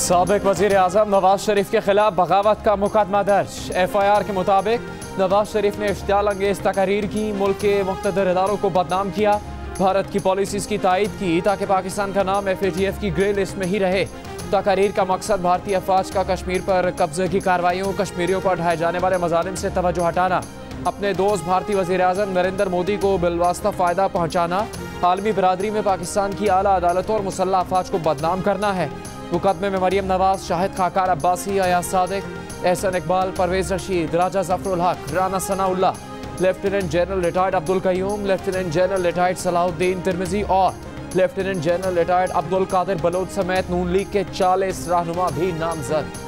साबिक वज़ीर आज़म नवाज शरीफ के खिलाफ बगावत का मुकदमा दर्ज। FIR के मुताबिक नवाज शरीफ ने इश्तियाल अंगेज तकारीर की, मुल्क के मुख्तदर इदारों को बदनाम किया, भारत की पॉलिसीज़ की तायद की ताकि पाकिस्तान का नाम FATF की ग्रे लिस्ट में ही रहे। तकारीर का मकसद भारतीय अफवाज का कश्मीर पर कब्जे की कार्रवाइयों, कश्मीरियों पर ढाए जाने वाले मजालिम से तवज्जो हटाना, अपने दोस्त भारतीय वज़ीर आज़म नरेंद्र मोदी को बिलवास्ता फ़ायदा पहुँचाना, आलमी बरादरी में पाकिस्तान की आला अदालतों और मुसल्लह अफवाज को बदनाम करना है। मुकदमे में Maryam Nawaz, Shahid खाकार Abbasi, Ayaz Sadiq, Ehsan Iqbal, Parvez Rashid, Raja Zafarul Haq, Rana Sanaullah, lieutenant general retired Abdul Qayyum, lieutenant general retired Salahuddin Tirmizi और lieutenant general retired Abdul Qadir Baloch समेत नून लीग के 40 रहनुमा भी नामजद।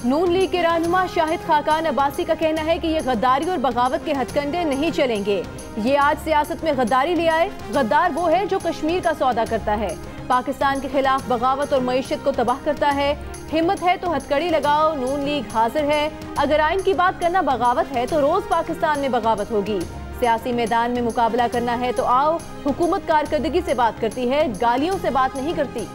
नून लीग के रहनुमा शाहिद खाकान अब्बासी का कहना है कि ये गद्दारी और बगावत के हथकंडे नहीं चलेंगे। ये आज सियासत में गद्दारी ले आए। गद्दार वो है जो कश्मीर का सौदा करता है, पाकिस्तान के खिलाफ बगावत और मईशत को तबाह करता है। हिम्मत है तो हथकड़ी लगाओ, नून लीग हाजिर है। अगर आइन की बात करना बगावत है तो रोज पाकिस्तान में बगावत होगी। सियासी मैदान में मुकाबला करना है तो आओ। हुकूमत कारकर्दगी से बात करती है, गालियों से बात नहीं करती।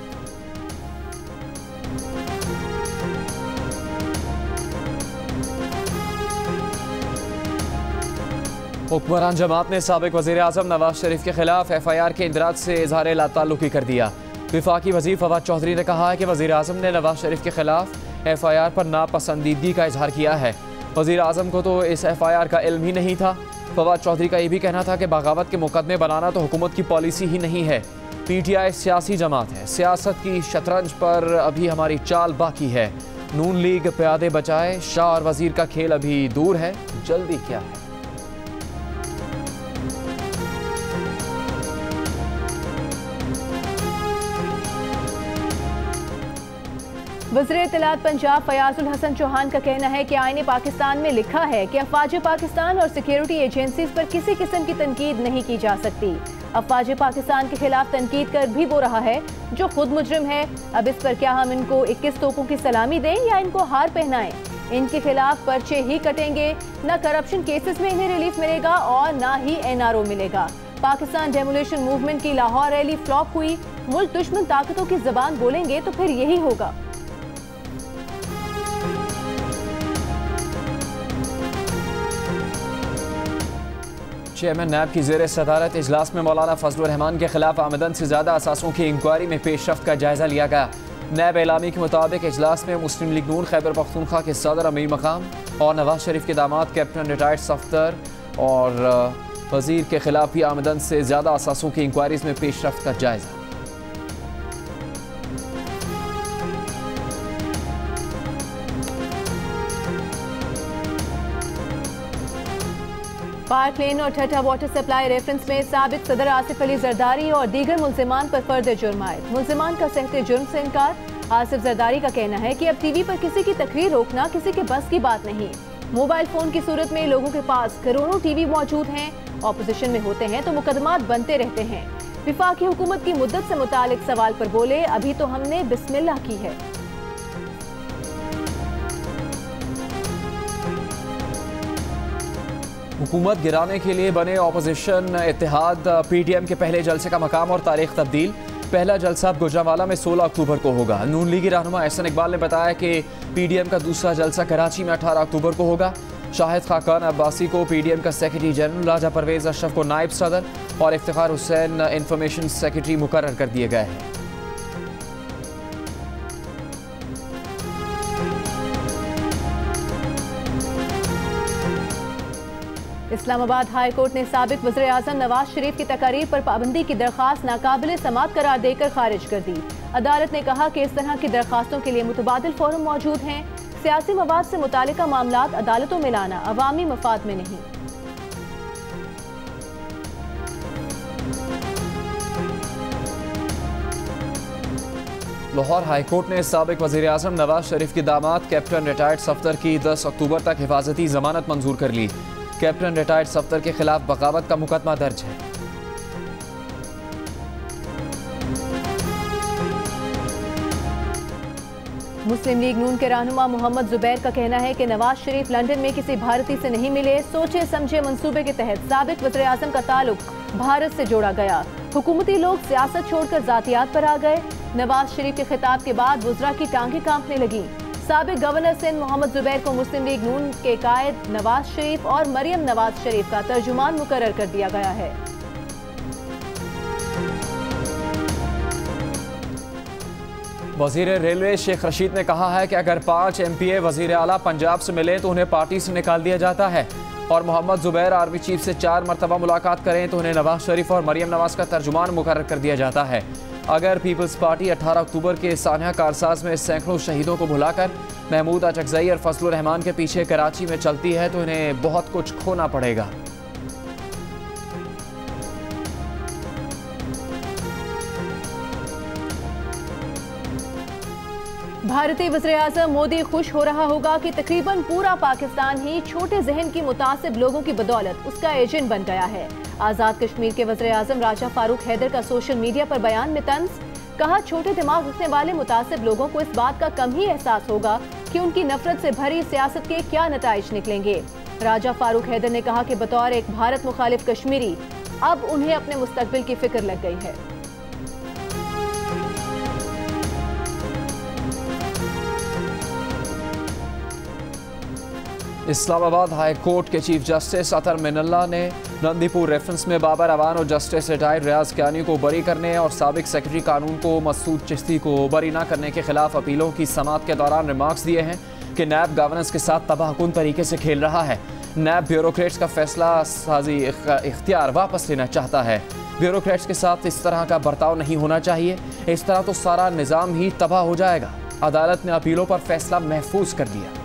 हुक्मरान जमात ने साबिक वज़ीर आज़म नवाज शरीफ के खिलाफ FIR के इंदराज से इजहार लाताल्लुकी कर दिया। विफाकी वज़ीर फवाद चौधरी ने कहा है कि वज़ीर आज़म ने नवाज शरीफ के खिलाफ FIR पर नापसंदीदगी का इजहार किया है। वज़ीर आज़म को तो इस FIR का इल्म ही नहीं था। फवाद चौधरी का यह भी कहना था कि बगावत के मुकदमे बनाना तो हुकूमत की पॉलिसी ही नहीं है। PTI सियासी जमात है, सियासत की शतरंज पर अभी हमारी चाल बाकी है। नून लीग प्यादे बचाए, शाह और वज़ीर का खेल अभी दूर है, जल्दी क्या है। वज़ीर इत्तलात पंजाब फयाजुल हसन चौहान का कहना है कि आईने पाकिस्तान में लिखा है कि अफवाज पाकिस्तान और सिक्योरिटी एजेंसीज पर किसी किस्म की तनकीद नहीं की जा सकती। अफवाज पाकिस्तान के खिलाफ तनकीद कर भी वो रहा है जो खुद मुजरिम है। अब इस पर क्या हम इनको 21 तोपों की सलामी दें या इनको हार पहनाएं? इनके खिलाफ पर्चे ही कटेंगे। न करप्शन केसेस में इन्हें रिलीफ मिलेगा और न ही NRO मिलेगा। पाकिस्तान डेमोलिशन मूवमेंट की लाहौर रैली फ्लॉप हुई। मुल्क दुश्मन ताकतों की जबान बोलेंगे तो फिर यही होगा। चेयरमैन नैब की ज़ेर सदारत इजलास में मौलाना फजलुर रहमान के खिलाफ आमदन से ज़्यादा असासों की इंक्वायरी में पेशरफ्त का जायजा लिया गया। नैब एलामी के मुताबिक इजलास में मुस्लिम लीग नून खैबर पख्तूनख्वा के सदर अमीर मकाम और नवाज शरीफ के दामाद कैप्टन रिटायर्ड सफ्दर और वज़ीर के खिलाफ भी आमदन से ज़्यादा असासों की इंक्वायरीज में पेशरफ्त का जायजा। पार्क लेन और ठट्ठा वाटर सप्लाई रेफरेंस में साबिक सदर आसिफ अली जरदारी और दीगर मुल्जिमान पर फर्द जुर्म आयद। मुल्जिमान का सहते जुर्म से इनकार। आसिफ जरदारी का कहना है कि अब TV पर किसी की तकरीर रोकना किसी के बस की बात नहीं। मोबाइल फोन की सूरत में लोगों के पास करोड़ों TV मौजूद हैं। ऑपोजिशन में होते हैं तो मुकदमात बनते रहते हैं। विफाकी हुकूमत की मुद्दत से मुतालिक सवाल पर बोले, अभी तो हमने बिस्मिल्लाह की है। हुकूमत गिराने के लिए बने ऑपोजिशन इत्तेहाद PTM के पहले जलसे का मकाम और तारीख तब्दील। पहला जलसा गुजरांवाला में 16 अक्टूबर को होगा। नून लीगी रहनुमा एहसन इकबाल ने बताया कि PTM का दूसरा जलसा कराची में 18 अक्टूबर को होगा। शाहिद खाकान अब्बासी को PTM का सेक्रेटरी जनरल, राजा परवेज अशरफ को नायब सदर और इफ्तिखार हुसैन इंफॉर्मेशन सेक्रेटरी मुकर्रर कर दिए गए हैं। इस्लामाबाद हाई कोर्ट ने साबिक वज़ीर आज़म नवाज शरीफ की तकारीर पर पाबंदी की दरख्वास्त नाकाबिल समाअत करार देकर खारिज कर दी। अदालत ने कहा कि इस तरह की दरख्वास्तों के लिए मुतबादिल फोरम मौजूद हैं। सियासी मवाद से मुतालिका मामलात अदालतों में लाना अवामी मफाद में नहीं। लाहौर हाई कोर्ट ने साबिक वज़ीर आज़म नवाज शरीफ की दामाद कैप्टन रिटायर्ड सफ्दर की 10 अक्टूबर तक हिफाजती जमानत मंजूर कर ली। कैप्टन रिटायर्ड सफ्दर के खिलाफ बगावत का मुकदमा दर्ज है। मुस्लिम लीग नून के रहनुमा मोहम्मद जुबैर का कहना है कि नवाज शरीफ लंदन में किसी भारतीय से नहीं मिले, सोचे समझे मंसूबे के तहत साबिक वज़ीर आज़म का ताल्लुक भारत से जोड़ा गया। हुकूमती लोग सियासत छोड़कर जातियात पर आ गए। नवाज शरीफ के खिताब के बाद वुज़रा की टांगें कांपने लगी। साबिक गवर्नर सिंध मोहम्मद जुबैर को मुस्लिम लीग नून के कायद नवाज शरीफ और मरियम नवाज शरीफ का तर्जुमान मुकर्रर कर दिया गया है। वज़ीर रेलवे शेख रशीद ने कहा है कि अगर 5 MPA वज़ीर आला पंजाब से मिले तो उन्हें पार्टी से निकाल दिया जाता है, और मोहम्मद जुबैर आर्मी चीफ से 4 मरतबा मुलाकात करें तो उन्हें नवाज शरीफ और मरियम नवाज का तर्जुमान मुकर्रर कर दिया जाता है। अगर पीपल्स पार्टी 18 अक्टूबर के सानिया कारसाज में सैकड़ों शहीदों को भुलाकर महमूद अचकज़ई और फजलुर रहमान के पीछे कराची में चलती है तो इन्हें बहुत कुछ खोना पड़ेगा। भारतीय वज़ीर-ए-आज़म मोदी खुश हो रहा होगा कि तकरीबन पूरा पाकिस्तान ही छोटे जहन की मुतासिब लोगों की बदौलत उसका एजेंट बन गया है। आज़ाद कश्मीर के वज़ीर-ए-आज़म राजा फारूक हैदर का सोशल मीडिया पर बयान में तंज, कहा छोटे दिमाग रखने वाले मुतासिब लोगों को इस बात का कम ही एहसास होगा कि उनकी नफरत से भरी सियासत के क्या नताइज निकलेंगे। राजा फारूक हैदर ने कहा कि बतौर एक भारत मुखालिफ कश्मीरी अब उन्हें अपने मुस्तकबिल की फिक्र लग गई है। इस्लामाबाद हाई कोर्ट के चीफ जस्टिस अतर मिनल्ला ने नंदीपुर रेफरेंस में बाबर अवान और जस्टिस रिटायर्ड रियाज कियानी को बरी करने और साबिक सेक्रेटरी कानून को मसूद चिश्ती को बरी न करने के खिलाफ अपीलों की समाअत के दौरान रिमार्क्स दिए हैं कि नैब गवर्नेंस के साथ तबाहकुन तरीके से खेल रहा है। नैब ब्यूरोक्रेट्स का फैसला साजी इख्तियार वापस लेना चाहता है। ब्यूरोक्रेट्स के साथ इस तरह का बर्ताव नहीं होना चाहिए, इस तरह तो सारा निज़ाम ही तबाह हो जाएगा। अदालत ने अपीलों पर फैसला महफूज कर दिया।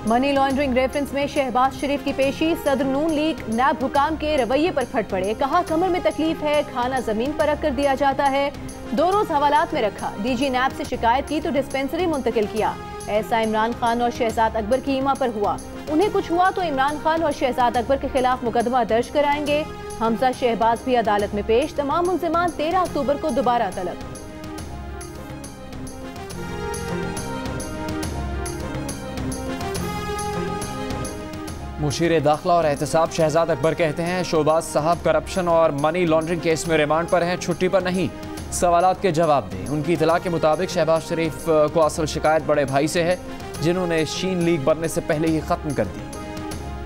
मनी लॉन्ड्रिंग रेफरेंस में शहबाज शरीफ की पेशी, सदर नून लीग नैब हुकाम के रवैये पर फट पड़े, कहा कमर में तकलीफ है, खाना जमीन पर रख कर दिया जाता है। 2 रोज हवालात में रखा, डीजी नैब से शिकायत की तो डिस्पेंसरी मुंतकिल किया। ऐसा इमरान खान और शहजाद अकबर की ईमा पर हुआ, उन्हें कुछ हुआ तो इमरान खान और शहजाद अकबर के खिलाफ मुकदमा दर्ज कराएंगे। हमजा शहबाज भी अदालत में पेश, तमाम मुल्जिमान 13 अक्टूबर को दोबारा तलब। मुशीर दाखिला और एहतसाब शहजाद अकबर कहते हैं शहबाज साहब करप्शन और मनी लॉन्ड्रिंग केस में रिमांड पर हैं, छुट्टी पर नहीं, सवालात के जवाब दें। उनकी इतला के मुताबिक शहबाज शरीफ को असल शिकायत बड़े भाई से है जिन्होंने शीन लीग बनने से पहले ही ख़त्म कर दी।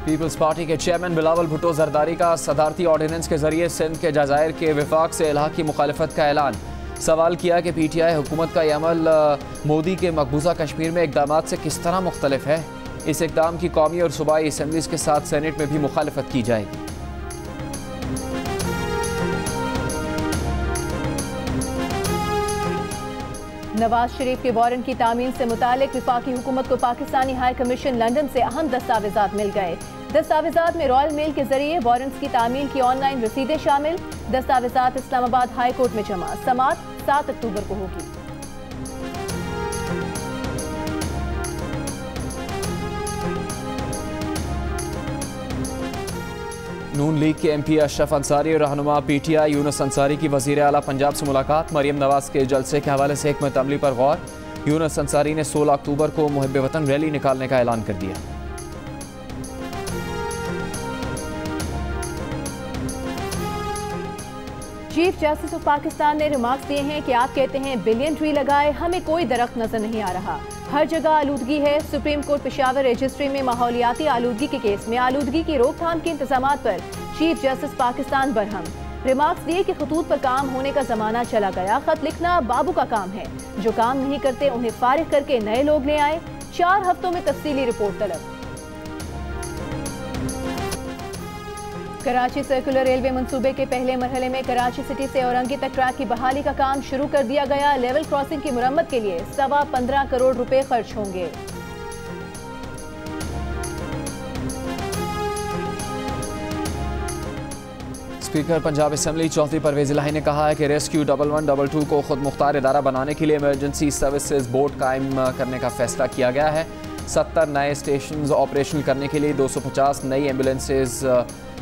पीपल्स पार्टी के चेयरमैन बिलावल भुट्टो जरदारी का सदारती ऑर्डिनेंस के जरिए सिंध के जजायर के विफाक से इलाहा की मुखालफत का ऐलान। सवाल किया कि PTI हुकूमत का यह अमल मोदी के मकबूजा कश्मीर में इकदामात से किस तरह मुख्तलिफ है। इस इक़दाम की कौमी और सूबाई असम्बलीज़ के साथ सेनेट में भी मुखालफत की जाएगी। नवाज शरीफ के वारंट की तामील से मुतालिक विफाकी हुकूमत को पाकिस्तानी हाई कमीशन लंदन से अहम दस्तावेजात मिल गए। दस्तावेजात में रॉयल मेल के जरिए वारंट्स की तामील की ऑनलाइन रसीदें शामिल। दस्तावेजात इस्लामाबाद हाई कोर्ट में जमा, समाअत 7 अक्टूबर को होगी। नून लीग के MP अशरफ अंसारी और रहनुमा PTI यूनुस अंसारी की वज़ीर आला पंजाब से मुलाकात। मरियम नवाज के जलसे के हवाले से हिकमत अमली पर गौर। यूनुस अंसारी ने 16 अक्टूबर को मुहिब वतन रैली निकालने का ऐलान कर दिया। चीफ जस्टिस ऑफ पाकिस्तान ने रिमार्क्स दिए हैं कि आप कहते हैं बिलियन ट्री लगाए, हमें कोई दरख्त नजर नहीं आ रहा, हर जगह आलूदगी है। सुप्रीम कोर्ट पेशावर रजिस्ट्री में माहौलियाती आलूदगी के केस में आलूदगी की रोकथाम के इंतजामात पर chief justice Pakistan Barham. Remarks दिए कि खतूत पर काम होने का जमाना चला गया, खत लिखना बाबू का काम है, जो काम नहीं करते उन्हें फारिग करके नए लोग ले आए। 4 हफ्तों में तफसीली रिपोर्ट तलब। कराची सर्कुलर रेलवे मंसूबे के पहले मरहले में कराची सिटी से औरंगी तक ट्रैक की बहाली का काम शुरू कर दिया गया। लेवल क्रॉसिंग की मुरम्मत के लिए 15.25 करोड़ रुपए खर्च होंगे। स्पीकर पंजाब असम्बली चौधरी परवेज इलाही ने कहा है कि रेस्क्यू 1122 को खुद मुख्तार इदारा बनाने के लिए इमरजेंसी सर्विसेज बोर्ड कायम करने का फैसला किया गया है। 70 नए स्टेशन ऑपरेशनल करने के लिए 250 नई एम्बुलेंसेज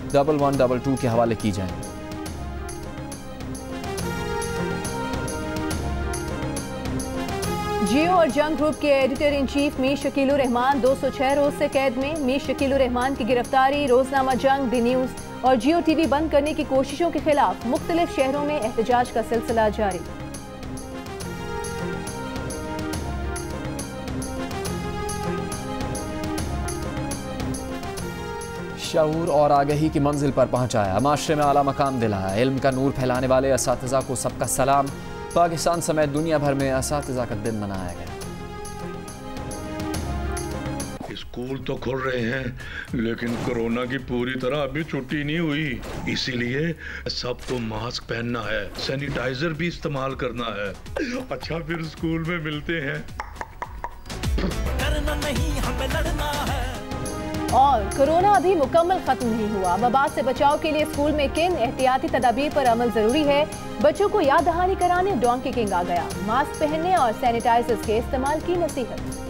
1122 के हवाले की जाएंगी। जियो और जंग ग्रुप के editor in chief Mir Shakilur Rahman 206 रोज से कैद में। मीर शकीलुर रहमान की गिरफ्तारी, रोजनामा जंग, द न्यूज और जियो टीवी बंद करने की कोशिशों के खिलाफ मुख्तलिफ शहरों में एहतजाज का सिलसिला जारी। शऊर और आगही की मंजिल पर पहुंचाया, माशरे में आला मकाम दिलाया, इल्म का नूर फैलाने वाले असातिज़ा को सबका सलाम। पाकिस्तान समेत दुनिया भर में असातिज़ा का दिन मनाया गया। स्कूल तो खुल रहे हैं लेकिन कोरोना की पूरी तरह अभी छुट्टी नहीं हुई, इसीलिए सबको मास्क पहनना है, सैनिटाइजर भी इस्तेमाल करना है। अच्छा फिर स्कूल में मिलते हैं। डरना नहीं, हमें लड़ना है। और कोरोना अभी मुकम्मल खत्म नहीं हुआ। वबा से बचाव के लिए स्कूल में किन एहतियाती तदाबीर पर अमल जरूरी है, बच्चों को याद दहानी कराने डोंकी किंग आ गया। मास्क पहनने और सैनिटाइजर्स के इस्तेमाल की नसीहत।